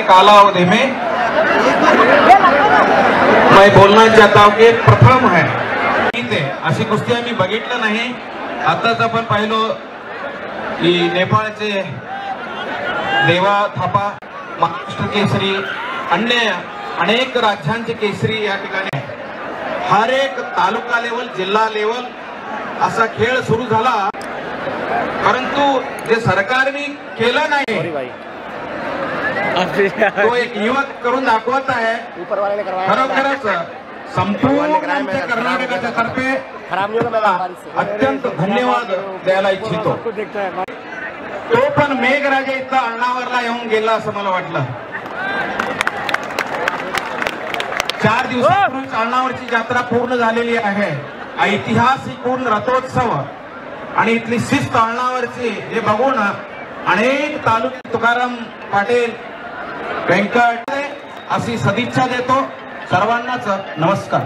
कालावधि में मैं बोलना चाहता हूं कि प्रथम है अशी कुस्ती आम्ही बघितलं नाही। आताच आपण पाहिलो की नेपाळचे देवा थापा महाराष्ट्र केसरी अन्य अनेक राज्यांचे केसरी या ठिकाणी हर एक तालुका लेवल जिल्हा लेवल असा खेळ सुरू झाला, परंतु जे सरकारने केलं नाही तो एक युवक करून दाखवत आहे। खरोखरच संपूर्ण कर्नाटकाच्या तर्फे अत्यंत धन्यवाद द्यायला इच्छितो। तो पण मेघराजा इथला अण्णावरला येऊन गेला असं मला वाटलं। 4 दिवसापूर्वी अण्णावरची यात्रा पूर्ण झालेली आहे। ऐतिहासिक पूर्ण रथोत्सव आणि इथली शिस्त अण्णावरची हे बघून अनेक तालुके तुकाराम पाटील व्यंकट अशी सदिच्छा देतो सर्वांनाच। नमस्कार।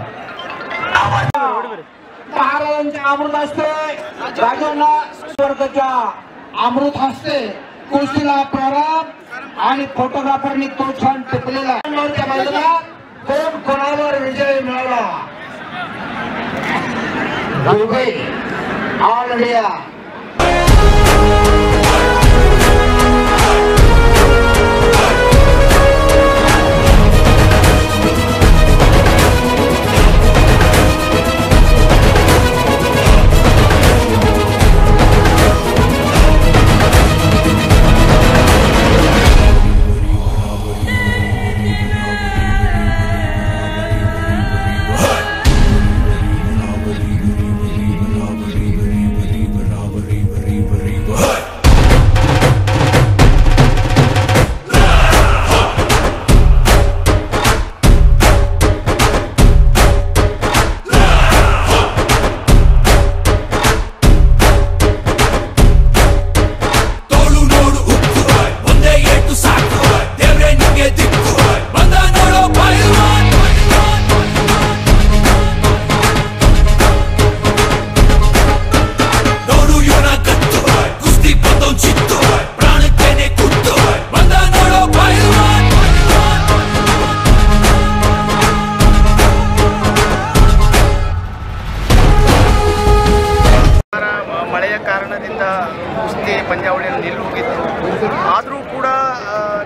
महाराजांचे अमृत असते, राजांना स्वर्गाच्या अमृत असते। कुस्तीला प्रारंभ आणि फोटोग्राफरनी तो छान टिपलेला मैदानात कोण कोणावर विजय मिळवला ऑल इंडिया। ಕಾರಣದಿಂದ ಕುಸ್ತಿ ಪಂದ್ಯಾವಳಿಯನ್ನು ನಿಲ್ಲುತ್ತಿತ್ತು। ಆದರೂ ಕೂಡ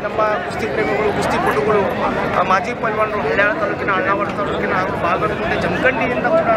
ನಮ್ಮ ಕುಸ್ತಿ ಪ್ರೇಮಿಗಳು ಕುಸ್ತಿಪಟುಗಳು ಮಾಜಿ ಪೈಲ್ವಾನರು ಹಳ್ಯಾಳ ತಾಲೂಕಿನ ಅಣ್ಣಾವರ ತಾಲೂಕಿನ ಹಾಗೂ ಬಾಗಲಕೋಟೆ ಜಮಖಂಡಿಯಿಂದ ಕೂಡ